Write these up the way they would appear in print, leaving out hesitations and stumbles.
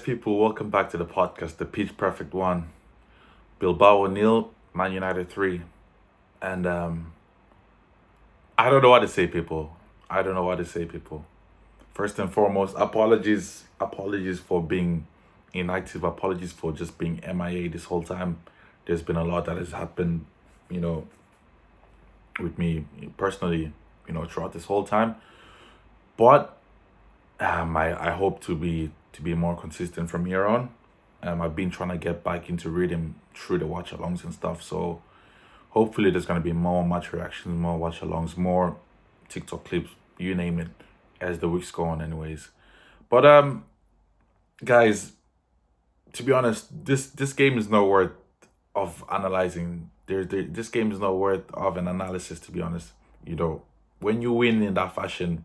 People, welcome back to the podcast, the Pitch Perfect One. Bilbao nil, Man United 3. And I don't know what to say, people. I don't know what to say, people. First and foremost, apologies for being inactive, apologies for just being MIA this whole time. There's been a lot that has happened, you know, with me personally, throughout this whole time. But I hope to be more consistent from here on. I've been trying to get back into reading through the watch alongs and stuff. So hopefully there's gonna be more match reactions, more watch alongs, more TikTok clips, you name it, as the weeks go on anyways. But guys, to be honest, this game is not worth of analyzing. This game is not worth of an analysis, to be honest. When you win in that fashion,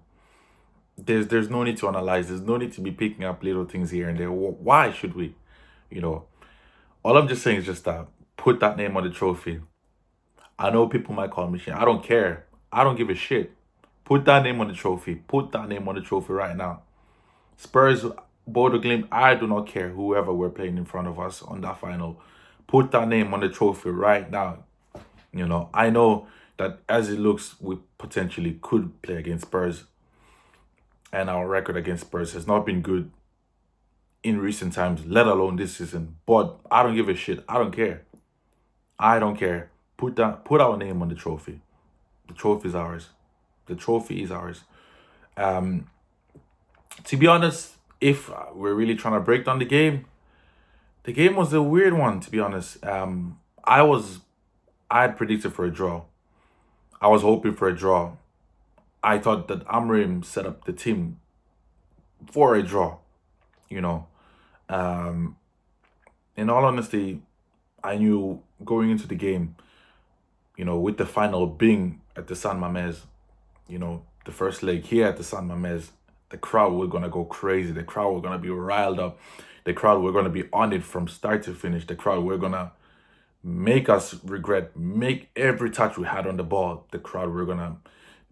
there's no need to analyze. There's no need to be picking up little things here and there. Why should we? You know, all I'm just saying is just that put that name on the trophy. I know people might call me shit. I don't care. I don't give a shit. Put that name on the trophy. Put that name on the trophy right now. Spurs, Bodo Glimt, I do not care whoever we're playing in front of us on that final. Put that name on the trophy right now. I know that as it looks, we potentially could play against Spurs, and our record against Spurs has not been good in recent times, let alone this season. But I don't give a shit. I don't care. I don't care. Put our name on the trophy. The trophy is ours. The trophy is ours. Um, to be honest, if we're really trying to break down the game was a weird one. To be honest, I had predicted for a draw. I was hoping for a draw. I thought that Amrim set up the team for a draw. You know, um, in all honesty, I knew going into the game, with the final being at the San Mamés, the first leg here at the San Mamés, the crowd were gonna go crazy. The crowd were gonna be riled up. The crowd were gonna be on it from start to finish. The crowd were gonna make us regret, make every touch we had on the ball. The crowd were gonna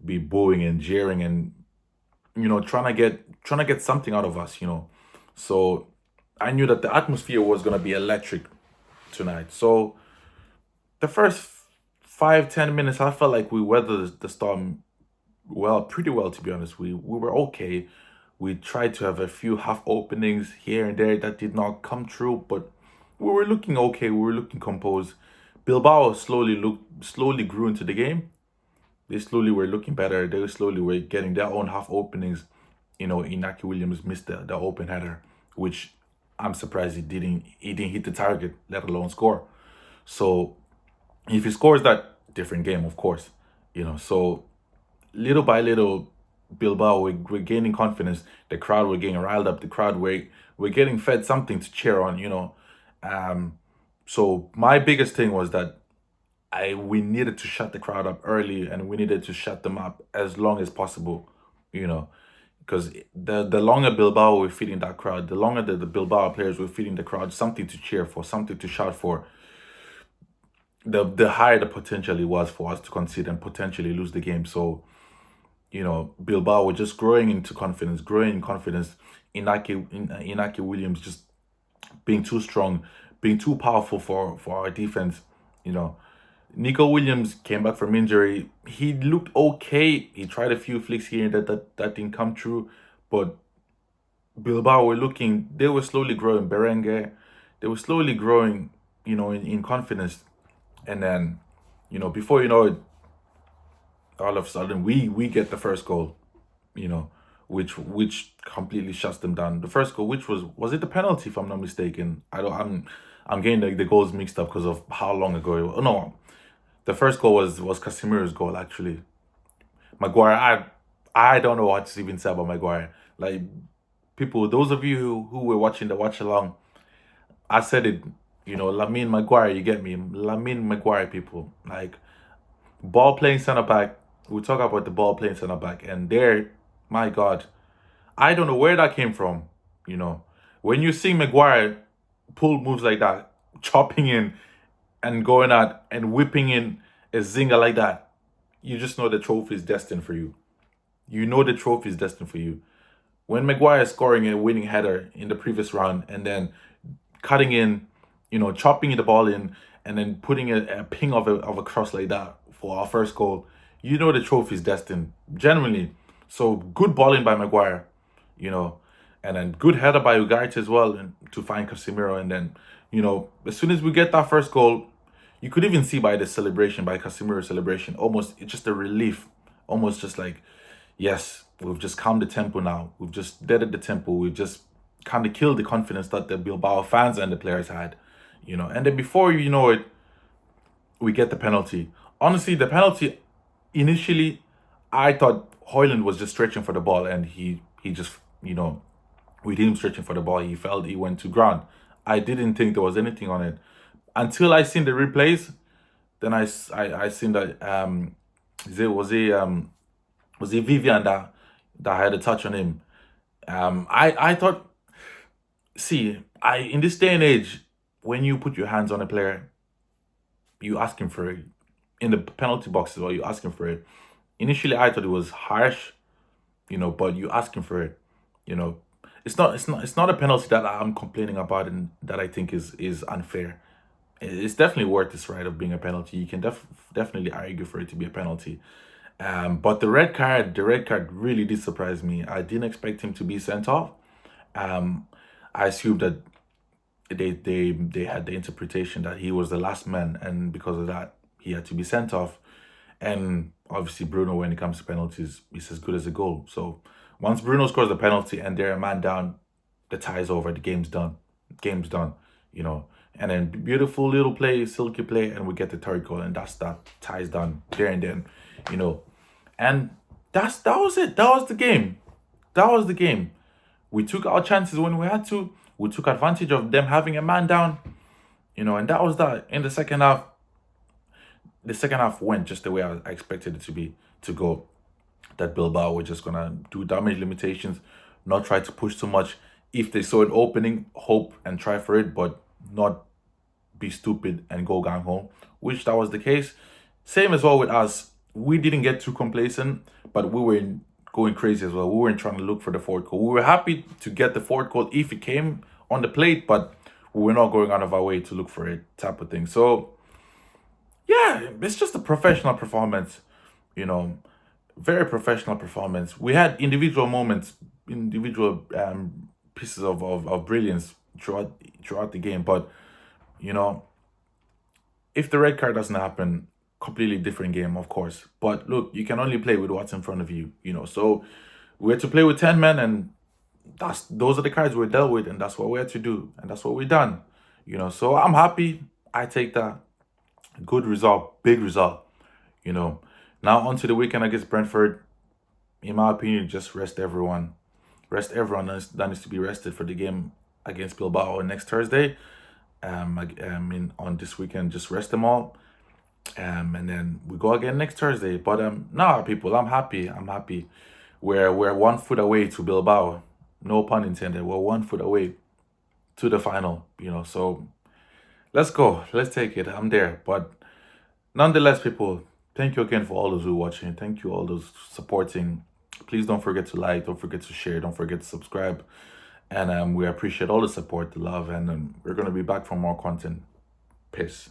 be booing and jeering and trying to get something out of us. So I knew that the atmosphere was gonna be electric tonight. So the first 5-10 minutes, I felt like we weathered the storm pretty well, to be honest. We were okay. We tried to have a few half openings here and there that did not come true, but we were looking okay. We were looking composed. Bilbao slowly grew into the game. They slowly were looking better. They slowly were getting their own half openings. Inaki Williams missed the open header, which I'm surprised he didn't hit the target, let alone score. So if he scores that, different game, of course. So little by little, Bilbao we're gaining confidence. The crowd were getting riled up. The crowd we're getting fed something to cheer on. Um, so my biggest thing was that we needed to shut the crowd up early, and we needed to shut them up as long as possible. You know, because the longer Bilbao were feeding that crowd, the longer the Bilbao players were feeding the crowd something to cheer for, something to shout for, the higher the potential it was for us to concede and potentially lose the game. So Bilbao were just growing into confidence, growing in confidence. Inaki Williams just being too strong, being too powerful for our defense. You know, Nico Williams came back from injury. He looked okay. He tried a few flicks here that didn't come true, but Bilbao were looking. They were slowly growing. Berengue, they were slowly growing. In confidence, and then, before you know it, all of a sudden we get the first goal. You know, which completely shuts them down. The first goal, which was it the penalty, if I'm not mistaken? I'm getting the goals mixed up because of how long ago it was. Oh, no, the first goal was Casemiro's goal actually. Maguire, I don't know what to even say about Maguire. Like, people, those of you who were watching the watch along, I said it. Lamine Maguire, you get me, Lamine Maguire, people. Like, ball playing center back. We talk about the ball playing center back, and there, my God, I don't know where that came from. You know, when you see Maguire pull moves like that, chopping in and going out and whipping in a zinger like that, you just know the trophy is destined for you. You know the trophy is destined for you. when Maguire scoring a winning header in the previous round and then cutting in, chopping the ball in, and then putting a ping of a cross like that for our first goal, the trophy is destined. Genuinely. So good balling by Maguire, you know, and then good header by Ugarte as well, and to find Casemiro. And then, as soon as we get that first goal, you could even see by the celebration, by Casemiro's celebration, almost it's just a relief, almost just like, yes, we've just calmed the tempo now. We've just deaded the tempo. We've just kind of killed the confidence that the Bilbao fans and the players had, And then before you know it, we get the penalty. Honestly, the penalty initially, I thought Hoyland was just stretching for the ball, and he just with him stretching for the ball, he felt he went to ground. I didn't think there was anything on it until I seen the replays. Then I seen that was it Vivian that had a touch on him. I thought, see, I in this day and age, when you put your hands on a player, you asking for it in the penalty box as well. You asking for it. Initially, I thought it was harsh, but you asking for it, you know. It's not a penalty that I'm complaining about and that I think is unfair. It's definitely worth its right of being a penalty. You can definitely argue for it to be a penalty. But the red card really did surprise me. I didn't expect him to be sent off. Um, I assumed that they had the interpretation that he was the last man, and because of that, he had to be sent off. And obviously, Bruno, when it comes to penalties, is as good as a goal. So once Bruno scores the penalty and they're a man down, the tie is over. The game's done. Game's done. You know. And then beautiful little play, silky play, and we get the third goal, and that's that. Tie's done there and then. You know. And that was it. That was the game. That was the game. We took our chances when we had to. We took advantage of them having a man down, and that was that. In the second half went just the way I expected it to go. That Bilbao were just gonna do damage limitations, not try to push too much. If they saw an opening, hope and try for it, but not be stupid and go gang home, which that was the case. Same as well with us. We didn't get too complacent, but we were going crazy as well. We weren't trying to look for the fourth goal. We were happy to get the fourth goal if it came on the plate, but we were not going out of our way to look for it, type of thing. So yeah, it's just a professional performance, you know, very professional performance. We had individual moments, individual pieces of brilliance throughout the game, but you know, if the red card doesn't happen, completely different game, of course. But look, you can only play with what's in front of you, So we had to play with 10 men, and those are the cards we're dealt with, and that's what we had to do, and that's what we done, So I'm happy. I take that. Good result, big result, Now on to the weekend against Brentford. In my opinion, just rest everyone. Rest everyone that needs to be rested for the game against Bilbao next Thursday. On this weekend, just rest them all. And then we go again next Thursday. But nah, people, I'm happy. I'm happy. We're 1 foot away to Bilbao. No pun intended. We're 1 foot away to the final. So let's go. Let's take it. I'm there. But nonetheless, people, thank you again for all those who are watching. Thank you all those supporting. Please don't forget to like. Don't forget to share. Don't forget to subscribe. And we appreciate all the support, the love, and we're gonna be back for more content. Peace.